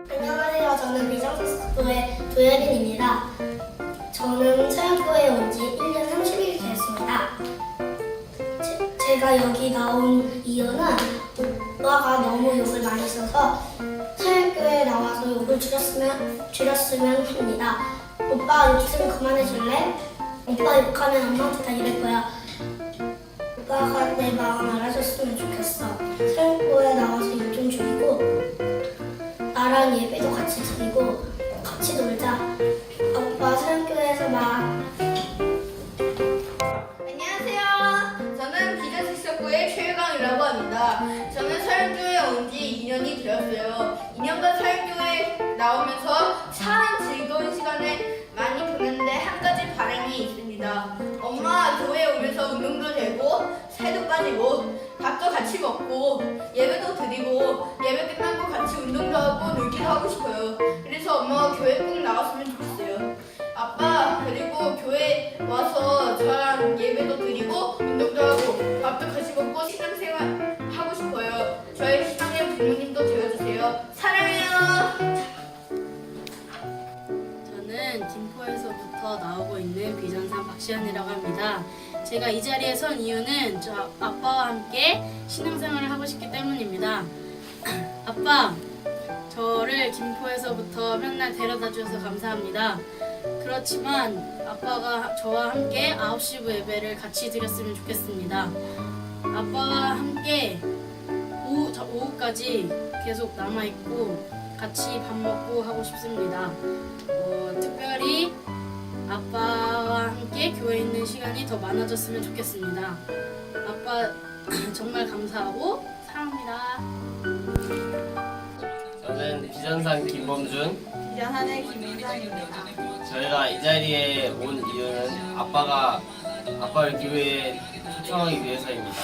안녕하세요. 저는 비정체스토의 조혜린입니다. 저는 서영교회에 온 지 1년 30일이 되었습니다. 제가 여기 나온 이유는 오빠가 너무 욕을 많이 써서 서영교회에 나와서 욕을 줄였으면 합니다. 오빠 욕 좀 그만해 줄래? 오빠 욕하면 엄마한테 다 이럴 거야. 오빠가 내 마음 알아줬으면 좋겠어. 서영교회에 나와서 욕 좀 줄이고 나랑 예배도 같이 드리고 같이 놀자. 오빠 서영교회에서 봐. 안녕하세요. 저는 비전식석구의 최유강이라고 합니다. 저는 서영교회에 온 지 2년이 되었어요. 2년간 서영교회에 나오면서 참 즐거운 시간을 많이 보냈는데 한 가지 바람이 있습니다. 엄마 교회에 오면서 운동도 되고 살도 빠지고 밥도 같이 먹고 예배도 드리고 예배 끝나고 같이 운동도 하고 놀기도 하고 싶어요. 그래서 엄마가 교회 꼭 나왔으면 좋겠어요. 아빠 그리고 교회 와서 저랑 예배도 드리고 운동도 하고 밥도 같이 먹고 신앙생활 하고 싶어요. 저의 신앙의 부모님도 되어주세요. 사랑해요. 저는 김포에서부터 나오고 있는 비전산 박시연이라고 합니다. 제가 이 자리에 선 이유는 저 아빠와 함께 신앙생활을 하고 싶기 때문입니다. 아빠, 저를 김포에서부터 맨날 데려다 주셔서 감사합니다. 그렇지만 아빠가 저와 함께 9시 예배를 같이 드렸으면 좋겠습니다. 아빠와 함께 오후까지 계속 남아있고 같이 밥 먹고 하고 싶습니다. 특별히 아빠와 함께 교회에 있는 시간이 더 많아졌으면 좋겠습니다. 아빠 정말 감사하고 사랑합니다. 저는 비전상 김범준. 비전하는 김민상입니다. 저희가 이 자리에 온 이유는 아빠를 교회에 초청하기 위해서입니다.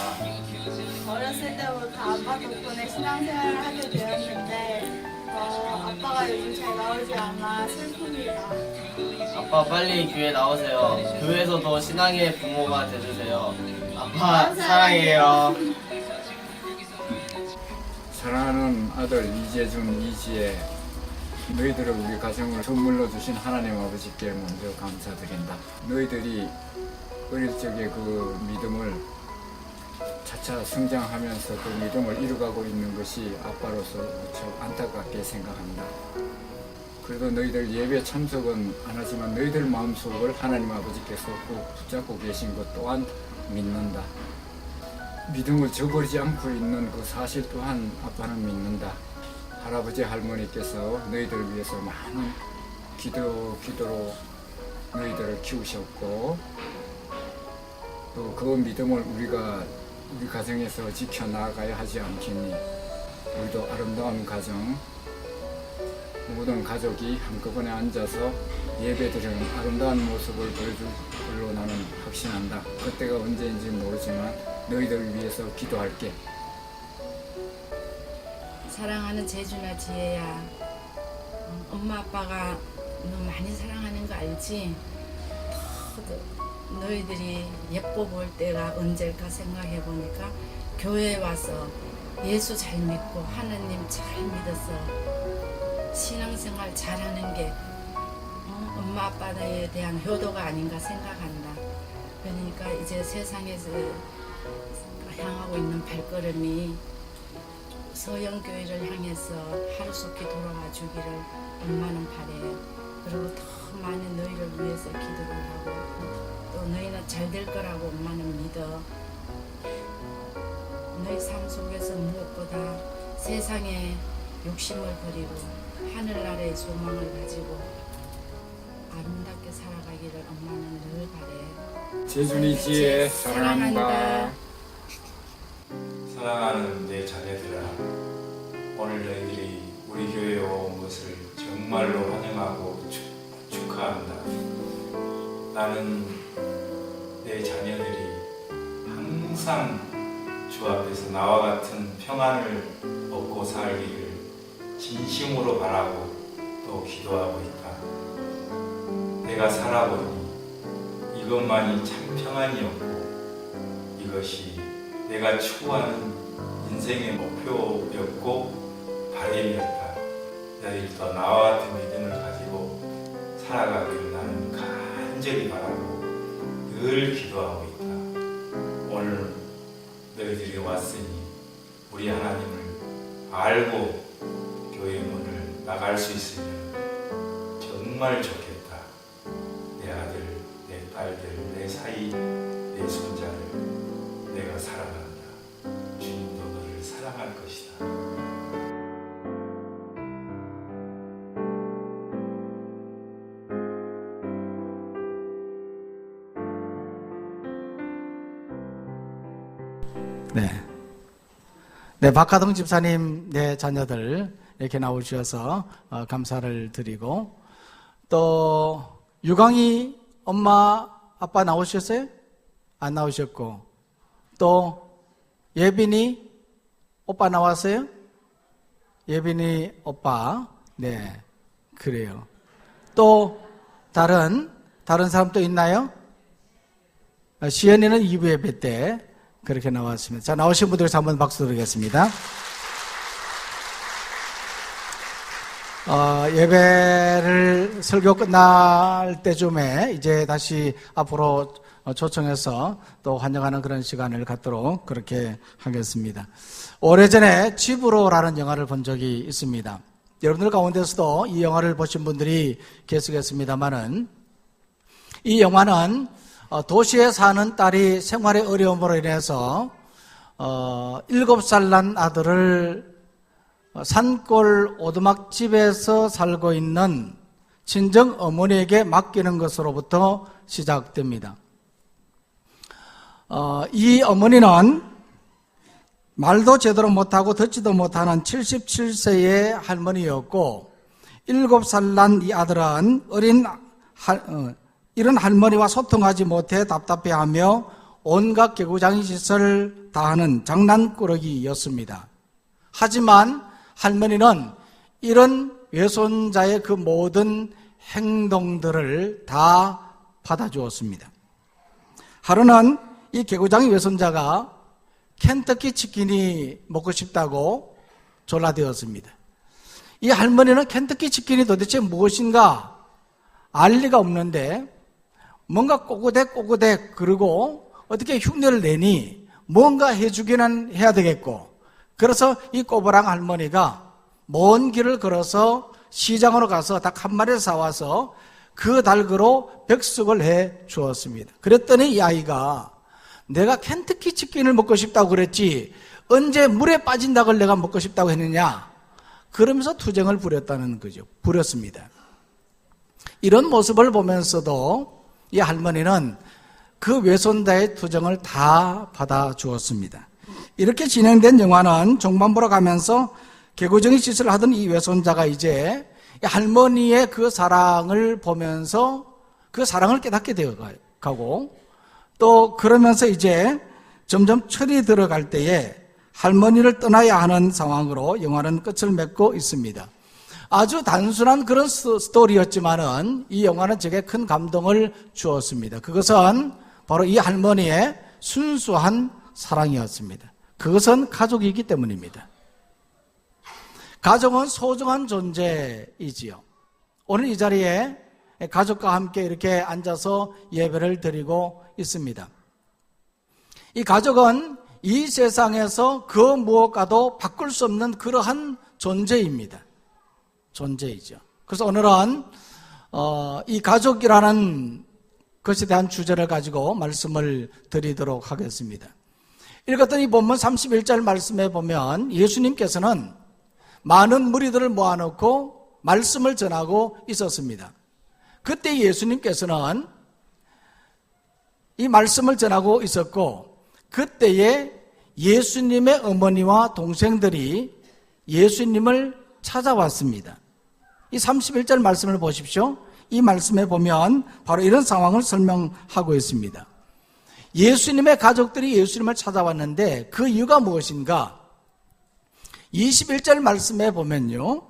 어렸을 때부터 아빠 덕분에 신앙생활을 하게 되었는데 아빠가 요즘 잘 나오지 않아 슬픕니다. 아빠 빨리 교회 나오세요. 교회에서도 신앙의 부모가 되주세요. 아빠 사랑해요. 사랑하는 아들 이재준, 이지혜, 너희들을 우리 가정을 선물로 주신 하나님 아버지께 먼저 감사드린다. 너희들이 어릴 적에 그 믿음을 차차 성장하면서 그 믿음을 이루어가고 있는 것이 아빠로서 무척 안타깝게 생각한다. 그래도 너희들 예배 참석은 안 하지만 너희들 마음속을 하나님 아버지께서 꼭 붙잡고 계신 것 또한 믿는다. 믿음을 저버리지 않고 있는 그 사실 또한 아빠는 믿는다. 할아버지 할머니께서 너희들을 위해서 많은 기도로 너희들을 키우셨고 또 그 믿음을 우리가 우리 가정에서 지켜나가야 하지 않겠니? 우리도 아름다운 가정, 모든 가족이 한꺼번에 앉아서 예배드리는 아름다운 모습을 보여줄 걸로 나는 확신한다. 그때가 언제인지 모르지만 너희들을 위해서 기도할게. 사랑하는 재준아, 지혜야, 엄마 아빠가 너 많이 사랑하는 거 알지? 너희들이 예뻐 보일 때가 언제일까 생각해 보니까 교회에 와서 예수 잘 믿고 하나님 잘 믿어서 신앙생활 잘하는 게 엄마 아빠에 대한 효도가 아닌가 생각한다. 그러니까 이제 세상에서 향하고 있는 발걸음이 서영교회를 향해서 하루속히 돌아와 주기를 엄마는 바래요. 그리고 더 많은 너희를 위해서 기도를 하고 또 너희는 잘 될 거라고 엄마는 믿어. 너희 삶 속에서 무엇보다 세상에 욕심을 버리고 하늘나라의 소망을 가지고 아름답게 살아가기를 엄마는 늘 바래. 재준이 지혜 사랑한다. 사랑하는 내 자녀들아, 오늘 너희들이 우리 교회에 온 것을 정말로 환영하고 축하한다. 나는 내 자녀들이 항상 주 앞에서 나와 같은 평안을 얻고 살기를 진심으로 바라고 또 기도하고 있다. 내가 살아보니 이것만이 참 평안이었고 이것이 내가 추구하는 인생의 목표였고 바람이었다. 너희들도 나와 같은 믿음을 가지고 살아가기를 나는 간절히 바라고 늘 기도하고 있다. 오늘 너희들이 왔으니 우리 하나님을 알고 교회 문을 나갈 수 있으면 정말 좋겠다. 내 아들, 내 딸들, 내 사이, 내 손자를 내가 사랑한다. 주님도 너를 사랑할 것이다. 네, 박하동 집사님, 네 자녀들 이렇게 나오셔서 감사를 드리고, 또 유광이 엄마, 아빠 나오셨어요? 안 나오셨고, 또 예빈이 오빠 나왔어요? 예빈이 오빠, 네, 그래요. 또 다른 사람 또 있나요? 시연이는 2부 예배 때 그렇게 나왔습니다. 자, 나오신 분들에서 한번 박수 드리겠습니다. 예배를 설교 끝날 때쯤에 이제 다시 앞으로 초청해서 또 환영하는 그런 시간을 갖도록 그렇게 하겠습니다. 오래전에 집으로라는 영화를 본 적이 있습니다. 여러분들 가운데서도 이 영화를 보신 분들이 계시겠습니다만은, 이 영화는 도시에 사는 딸이 생활의 어려움으로 인해서 7살 난 아들을 산골 오두막집에서 살고 있는 친정 어머니에게 맡기는 것으로부터 시작됩니다. 이 어머니는 말도 제대로 못하고 듣지도 못하는 77세의 할머니였고, 7살 난 이 아들은 이런 할머니와 소통하지 못해 답답해하며 온갖 개구장이 짓을 다하는 장난꾸러기였습니다. 하지만 할머니는 이런 외손자의 그 모든 행동들을 다 받아주었습니다. 하루는 이 개구장이 외손자가 켄터키 치킨이 먹고 싶다고 졸라대었습니다. 이 할머니는 켄터키 치킨이 도대체 무엇인가 알 리가 없는데, 뭔가 꼬고댁 그러고 어떻게 흉내를 내니 뭔가 해주기는 해야 되겠고, 그래서 이 꼬부랑 할머니가 먼 길을 걸어서 시장으로 가서 닭 한 마리를 사와서 그 닭으로 백숙을 해 주었습니다. 그랬더니 이 아이가 내가 켄터키 치킨을 먹고 싶다고 그랬지 언제 물에 빠진 닭을 내가 먹고 싶다고 했느냐, 그러면서 투정을 부렸다는 거죠. 부렸습니다. 이런 모습을 보면서도 이 할머니는 그 외손자의 투정을 다 받아주었습니다. 이렇게 진행된 영화는 종반보러 가면서 개구쟁이 짓을 하던 이 외손자가 이제 할머니의 그 사랑을 보면서 그 사랑을 깨닫게 되어가고, 또 그러면서 이제 점점 철이 들어갈 때에 할머니를 떠나야 하는 상황으로 영화는 끝을 맺고 있습니다. 아주 단순한 그런 스토리였지만은 이 영화는 제게 큰 감동을 주었습니다. 그것은 바로 이 할머니의 순수한 사랑이었습니다. 그것은 가족이기 때문입니다. 가족은 소중한 존재이지요. 오늘 이 자리에 가족과 함께 이렇게 앉아서 예배를 드리고 있습니다. 이 가족은 이 세상에서 그 무엇과도 바꿀 수 없는 그러한 존재입니다. 존재이죠. 그래서 오늘은 이 가족이라는 것에 대한 주제를 가지고 말씀을 드리도록 하겠습니다. 읽었던 이 본문 31절 말씀에 보면 예수님께서는 많은 무리들을 모아놓고 말씀을 전하고 있었습니다. 그때 예수님께서는 이 말씀을 전하고 있었고, 그때에 예수님의 어머니와 동생들이 예수님을 찾아왔습니다. 이 31절 말씀을 보십시오. 이 말씀에 보면 바로 이런 상황을 설명하고 있습니다. 예수님의 가족들이 예수님을 찾아왔는데 그 이유가 무엇인가? 21절 말씀에 보면요,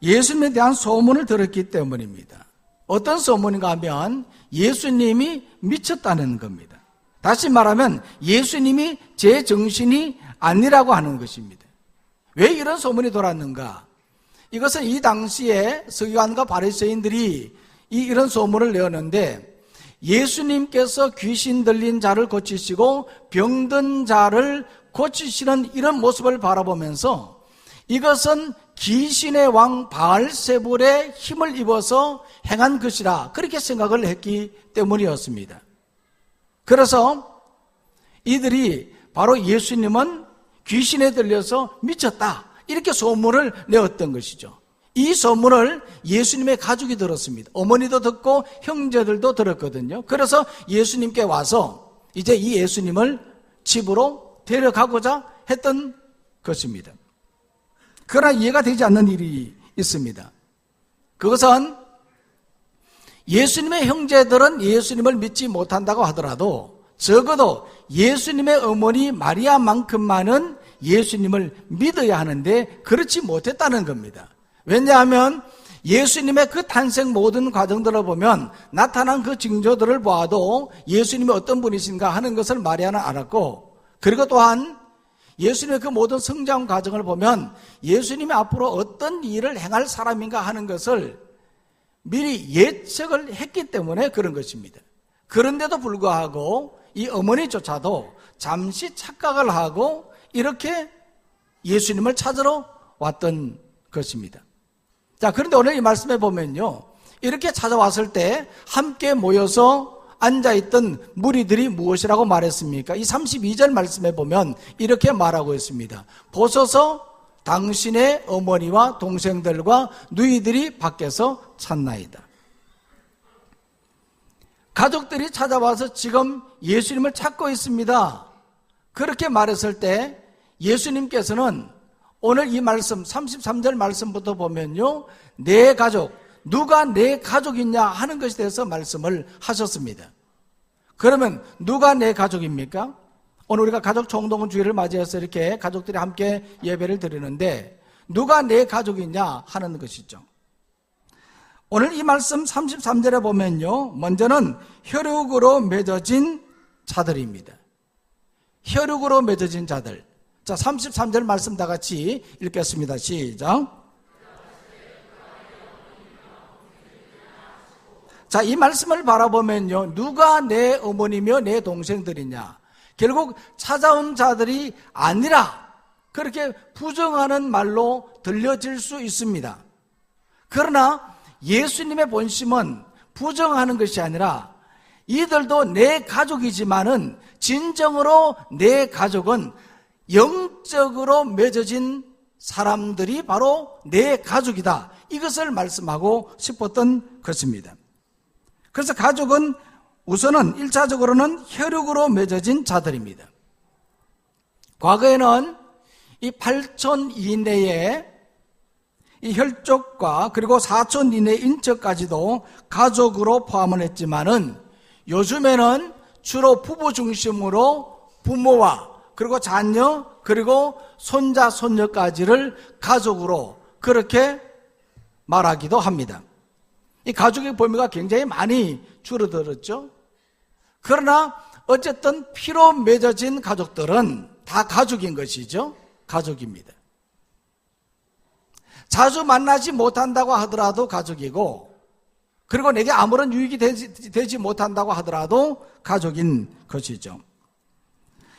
예수님에 대한 소문을 들었기 때문입니다. 어떤 소문인가 하면 예수님이 미쳤다는 겁니다. 다시 말하면 예수님이 제 정신이 아니라고 하는 것입니다. 왜 이런 소문이 돌았는가? 이것은 이 당시에 서기관과 바리새인들이 이런 소문을 내었는데, 예수님께서 귀신 들린 자를 고치시고 병든 자를 고치시는 이런 모습을 바라보면서 이것은 귀신의 왕 바알세불의 힘을 입어서 행한 것이라 그렇게 생각을 했기 때문이었습니다. 그래서 이들이 바로 예수님은 귀신에 들려서 미쳤다 이렇게 소문을 내었던 것이죠. 이 소문을 예수님의 가족이 들었습니다. 어머니도 듣고 형제들도 들었거든요. 그래서 예수님께 와서 이제 이 예수님을 집으로 데려가고자 했던 것입니다. 그러나 이해가 되지 않는 일이 있습니다. 그것은 예수님의 형제들은 예수님을 믿지 못한다고 하더라도 적어도 예수님의 어머니 마리아만큼만은 예수님을 믿어야 하는데 그렇지 못했다는 겁니다. 왜냐하면 예수님의 그 탄생 모든 과정들을 보면 나타난 그 징조들을 보아도 예수님이 어떤 분이신가 하는 것을 마리아는 알았고, 그리고 또한 예수님의 그 모든 성장 과정을 보면 예수님이 앞으로 어떤 일을 행할 사람인가 하는 것을 미리 예측을 했기 때문에 그런 것입니다. 그런데도 불구하고 이 어머니조차도 잠시 착각을 하고 이렇게 예수님을 찾으러 왔던 것입니다. 자, 그런데 오늘 이 말씀에 보면요, 이렇게 찾아왔을 때 함께 모여서 앉아있던 무리들이 무엇이라고 말했습니까? 이 32절 말씀에 보면 이렇게 말하고 있습니다. 보소서 당신의 어머니와 동생들과 누이들이 밖에서 찾나이다. 가족들이 찾아와서 지금 예수님을 찾고 있습니다. 그렇게 말했을 때 예수님께서는 오늘 이 말씀 33절 말씀부터 보면요, 내 가족, 누가 내 가족이냐 하는 것에 대해서 말씀을 하셨습니다. 그러면 누가 내 가족입니까? 오늘 우리가 가족 총동원 주일을 맞이해서 이렇게 가족들이 함께 예배를 드리는데 누가 내 가족이냐 하는 것이죠. 오늘 이 말씀 33절에 보면요, 먼저는 혈육으로 맺어진 자들입니다. 혈육으로 맺어진 자들. 자, 33절 말씀 다 같이 읽겠습니다. 시작. 자, 이 말씀을 바라보면요, 누가 내 어머니며 내 동생들이냐, 결국 찾아온 자들이 아니라 그렇게 부정하는 말로 들려질 수 있습니다. 그러나 예수님의 본심은 부정하는 것이 아니라 이들도 내 가족이지만은 진정으로 내 가족은 영적으로 맺어진 사람들이 바로 내 가족이다, 이것을 말씀하고 싶었던 것입니다. 그래서 가족은 우선은 1차적으로는 혈육으로 맺어진 자들입니다. 과거에는 이 8촌 이내에 이 혈족과 그리고 4촌 이내 인척까지도 가족으로 포함을 했지만은 요즘에는 주로 부부 중심으로 부모와 그리고 자녀 그리고 손자 손녀까지를 가족으로 그렇게 말하기도 합니다. 이 가족의 범위가 굉장히 많이 줄어들었죠. 그러나 어쨌든 피로 맺어진 가족들은 다 가족인 것이죠. 가족입니다. 자주 만나지 못한다고 하더라도 가족이고, 그리고 내게 아무런 유익이 되지 못한다고 하더라도 가족인 것이죠.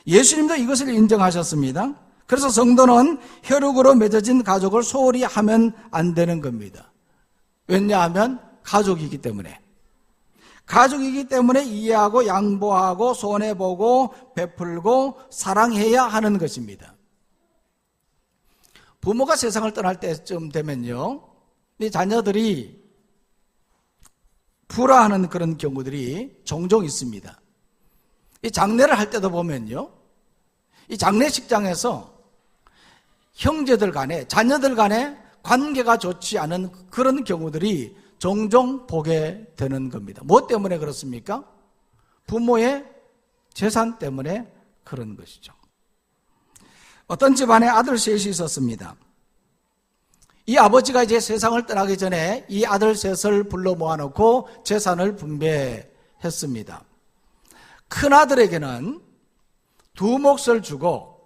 예수님도 이것을 인정하셨습니다. 그래서 성도는 혈육으로 맺어진 가족을 소홀히 하면 안 되는 겁니다. 왜냐하면 가족이기 때문에. 가족이기 때문에 이해하고 양보하고 손해보고 베풀고 사랑해야 하는 것입니다. 부모가 세상을 떠날 때쯤 되면요, 이 자녀들이 불화하는 그런 경우들이 종종 있습니다. 이 장례를 할 때도 보면요, 이 장례식장에서 형제들 간에 자녀들 간에 관계가 좋지 않은 그런 경우들이 종종 보게 되는 겁니다. 뭐 때문에 그렇습니까? 부모의 재산 때문에 그런 것이죠. 어떤 집안에 아들 셋이 있었습니다. 이 아버지가 이제 세상을 떠나기 전에 이 아들 셋을 불러 모아놓고 재산을 분배했습니다. 큰아들에게는 2몫을 주고,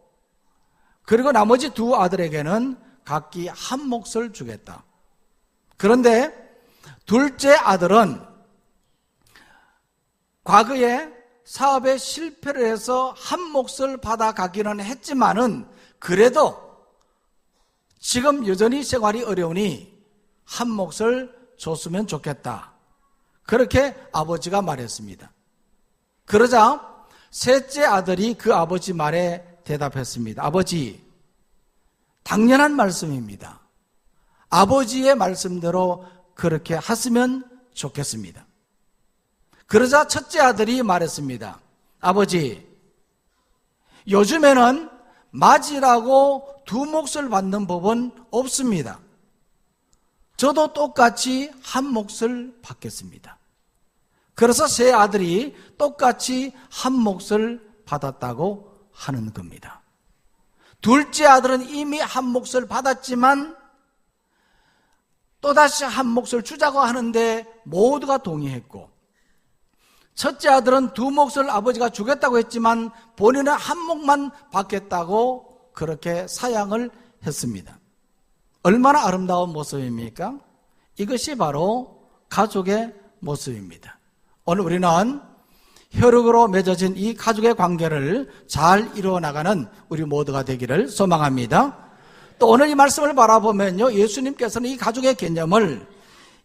그리고 나머지 2 아들에게는 각기 1몫을 주겠다. 그런데 둘째 아들은 과거에 사업에 실패를 해서 1몫을 받아가기는 했지만은 그래도 지금 여전히 생활이 어려우니 1몫을 줬으면 좋겠다. 그렇게 아버지가 말했습니다. 그러자 셋째 아들이 그 아버지 말에 대답했습니다. 아버지, 당연한 말씀입니다. 아버지의 말씀대로 그렇게 하시면 좋겠습니다. 그러자 첫째 아들이 말했습니다. 아버지, 요즘에는 맞이라고 2몫을 받는 법은 없습니다. 저도 똑같이 1몫을 받겠습니다. 그래서 세 아들이 똑같이 1몫을 받았다고 하는 겁니다. 둘째 아들은 이미 1몫을 받았지만 또다시 1몫을 주자고 하는데 모두가 동의했고, 첫째 아들은 2몫을 아버지가 주겠다고 했지만 본인은 1몫만 받겠다고 그렇게 사양을 했습니다. 얼마나 아름다운 모습입니까? 이것이 바로 가족의 모습입니다. 오늘 우리는 혈육으로 맺어진 이 가족의 관계를 잘 이루어나가는 우리 모두가 되기를 소망합니다. 또 오늘 이 말씀을 바라보면요, 예수님께서는 이 가족의 개념을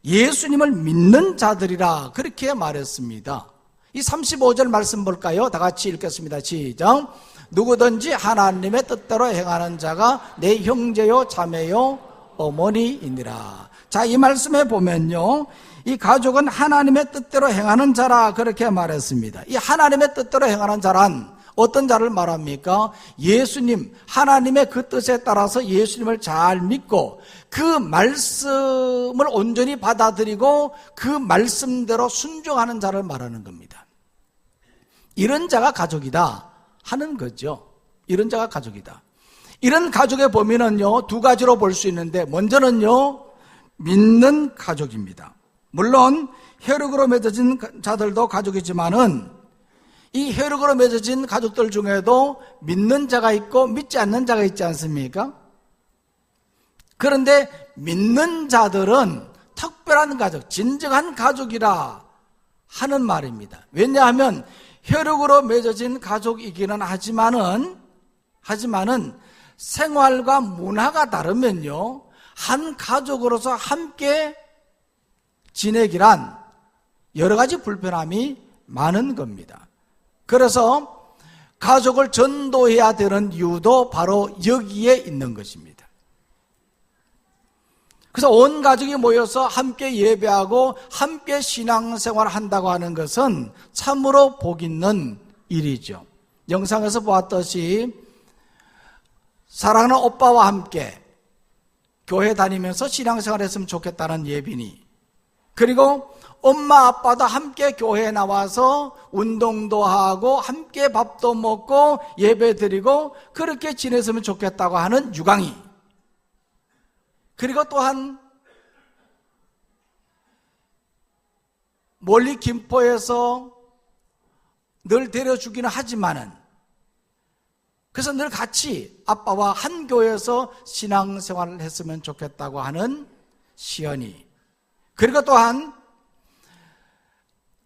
예수님을 믿는 자들이라 그렇게 말했습니다. 이 35절 말씀 볼까요? 다 같이 읽겠습니다. 시작. 누구든지 하나님의 뜻대로 행하는 자가 내 형제요 자매요 어머니이니라. 자, 이 말씀에 보면요, 이 가족은 하나님의 뜻대로 행하는 자라 그렇게 말했습니다. 이 하나님의 뜻대로 행하는 자란 어떤 자를 말합니까? 예수님, 하나님의 그 뜻에 따라서 예수님을 잘 믿고 그 말씀을 온전히 받아들이고 그 말씀대로 순종하는 자를 말하는 겁니다. 이런 자가 가족이다 하는 거죠. 이런 자가 가족이다. 이런 가족의 범위는요, 2가지로 볼 수 있는데, 먼저는요, 믿는 가족입니다. 물론 혈육으로 맺어진 자들도 가족이지만은 이 혈육으로 맺어진 가족들 중에도 믿는 자가 있고 믿지 않는 자가 있지 않습니까? 그런데 믿는 자들은 특별한 가족, 진정한 가족이라 하는 말입니다. 왜냐하면 혈육으로 맺어진 가족이기는 하지만은 생활과 문화가 다르면요, 한 가족으로서 함께 지내기란 여러 가지 불편함이 많은 겁니다. 그래서 가족을 전도해야 되는 이유도 바로 여기에 있는 것입니다. 그래서 온 가족이 모여서 함께 예배하고 함께 신앙생활을 한다고 하는 것은 참으로 복 있는 일이죠. 영상에서 보았듯이 사랑하는 오빠와 함께 교회 다니면서 신앙생활을 했으면 좋겠다는 예빈이, 그리고 엄마 아빠도 함께 교회에 나와서 운동도 하고 함께 밥도 먹고 예배 드리고 그렇게 지냈으면 좋겠다고 하는 유강이, 그리고 또한 멀리 김포에서 늘 데려주기는 하지만은 그래서 늘 같이 아빠와 한 교회에서 신앙생활을 했으면 좋겠다고 하는 시연이, 그리고 또한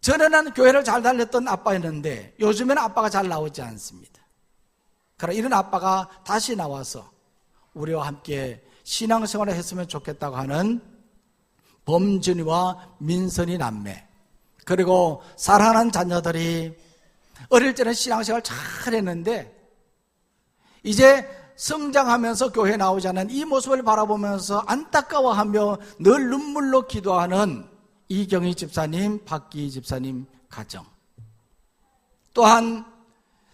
전에는 교회를 잘 다녔던 아빠였는데 요즘에는 아빠가 잘 나오지 않습니다. 그러나 이런 아빠가 다시 나와서 우리와 함께 신앙생활을 했으면 좋겠다고 하는 범준이와 민선이 남매, 그리고 사랑하는 자녀들이 어릴 때는 신앙생활 잘 했는데 이제 성장하면서 교회에 나오지 않는 이 모습을 바라보면서 안타까워하며 늘 눈물로 기도하는 이경희 집사님, 박기희 집사님 가정, 또한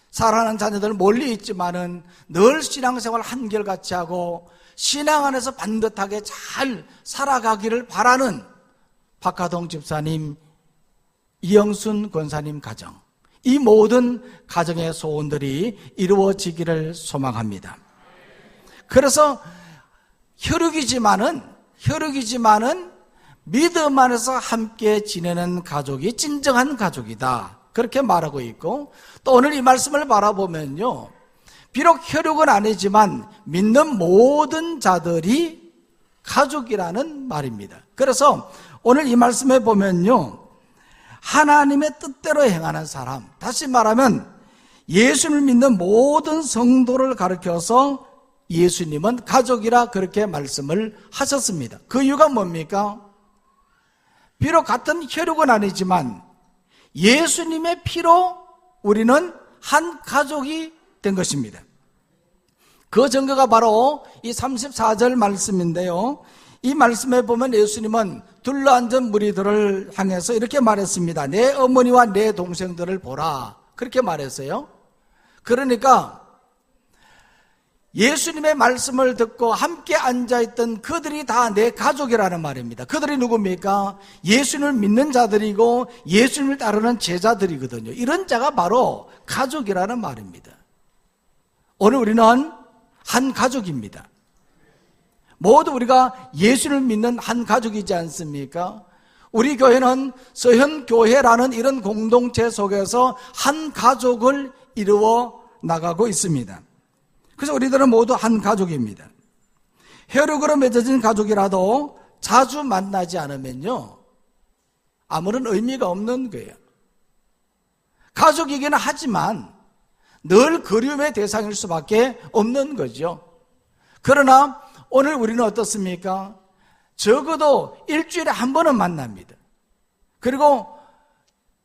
사랑하는 자녀들 멀리 있지만은 늘 신앙생활 한결같이 하고 신앙 안에서 반듯하게 잘 살아가기를 바라는 박하동 집사님, 이영순 권사님 가정, 이 모든 가정의 소원들이 이루어지기를 소망합니다. 그래서 혈육이지만은 믿음 안에서 함께 지내는 가족이 진정한 가족이다. 그렇게 말하고 있고, 또 오늘 이 말씀을 바라보면요, 비록 혈육은 아니지만 믿는 모든 자들이 가족이라는 말입니다. 그래서 오늘 이 말씀에 보면요, 하나님의 뜻대로 행하는 사람, 다시 말하면 예수를 믿는 모든 성도를 가르쳐서 예수님은 가족이라 그렇게 말씀을 하셨습니다. 그 이유가 뭡니까? 비록 같은 혈육은 아니지만 예수님의 피로 우리는 한 가족이 된 것입니다. 그 증거가 바로 이 34절 말씀인데요, 이 말씀에 보면 예수님은 둘러앉은 무리들을 향해서 이렇게 말했습니다. 내 어머니와 내 동생들을 보라, 그렇게 말했어요. 그러니까 예수님의 말씀을 듣고 함께 앉아있던 그들이 다 내 가족이라는 말입니다. 그들이 누굽니까? 예수님을 믿는 자들이고 예수님을 따르는 제자들이거든요. 이런 자가 바로 가족이라는 말입니다. 오늘 우리는 한 가족입니다. 모두 우리가 예수를 믿는 한 가족이지 않습니까? 우리 교회는 서현교회라는 이런 공동체 속에서 한 가족을 이루어 나가고 있습니다. 그래서 우리들은 모두 한 가족입니다. 혈육으로 맺어진 가족이라도 자주 만나지 않으면요, 아무런 의미가 없는 거예요. 가족이기는 하지만 늘 그리움의 대상일 수밖에 없는 거죠. 그러나 오늘 우리는 어떻습니까? 적어도 일주일에 한 번은 만납니다. 그리고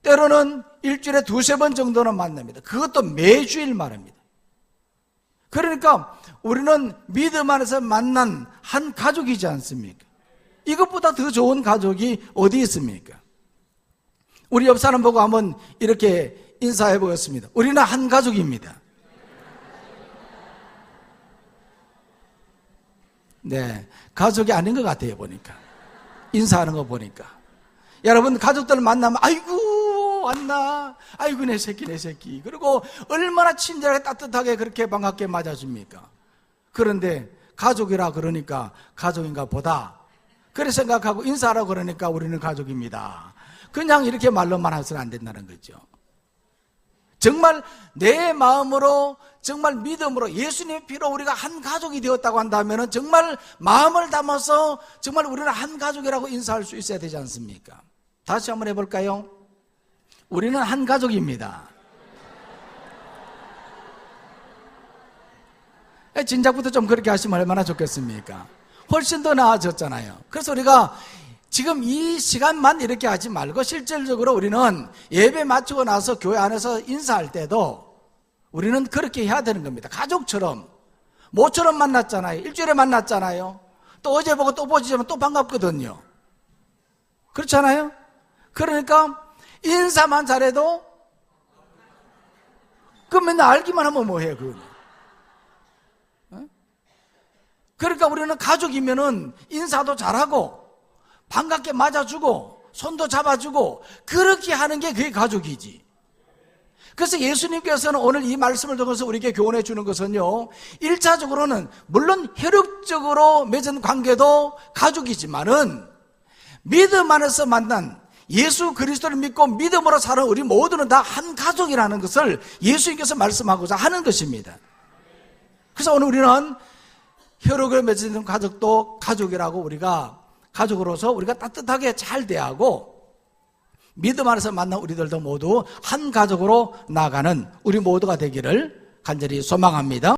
때로는 일주일에 2-3번 정도는 만납니다. 그것도 매주일 말입니다. 그러니까 우리는 믿음 안에서 만난 한 가족이지 않습니까? 이것보다 더 좋은 가족이 어디 있습니까? 우리 옆 사람 보고 한번 이렇게 인사해 보겠습니다. 우리는 한 가족입니다. 네, 가족이 아닌 것 같아요, 보니까. 인사하는 거 보니까. 여러분, 가족들 만나면 아이고 왔나, 아이고 내 새끼, 그리고 얼마나 친절하게 따뜻하게 그렇게 반갑게 맞아줍니까? 그런데 가족이라 그러니까 가족인가 보다, 그래 생각하고 인사하라고 그러니까 우리는 가족입니다. 그냥 이렇게 말로만 해서는 안 된다는 거죠. 정말 내 마음으로, 정말 믿음으로 예수님의 피로 우리가 한 가족이 되었다고 한다면 정말 마음을 담아서 정말 우리는 한 가족이라고 인사할 수 있어야 되지 않습니까? 다시 한번 해볼까요? 우리는 한 가족입니다. 진작부터 좀 그렇게 하시면 얼마나 좋겠습니까? 훨씬 더 나아졌잖아요. 그래서 우리가 지금 이 시간만 이렇게 하지 말고 실질적으로 우리는 예배 마치고 나서 교회 안에서 인사할 때도 우리는 그렇게 해야 되는 겁니다. 가족처럼, 모처럼 만났잖아요. 일주일에 만났잖아요. 또 어제 보고 또 보지만 또 반갑거든요. 그렇잖아요? 그러니까 인사만 잘해도 그럼 맨날 알기만 하면 뭐해, 그거는. 그러니까 우리는 가족이면은 인사도 잘하고 반갑게 맞아주고 손도 잡아주고 그렇게 하는 게 그게 가족이지. 그래서 예수님께서는 오늘 이 말씀을 통해서 우리에게 교훈해 주는 것은요, 1차적으로는 물론 혈육적으로 맺은 관계도 가족이지만은 믿음 안에서 만난 예수 그리스도를 믿고 믿음으로 사는 우리 모두는 다 한 가족이라는 것을 예수님께서 말씀하고자 하는 것입니다. 그래서 오늘 우리는 혈육을 맺은 가족도 가족이라고, 우리가 가족으로서 우리가 따뜻하게 잘 대하고 믿음 안에서 만난 우리들도 모두 한 가족으로 나아가는 우리 모두가 되기를 간절히 소망합니다.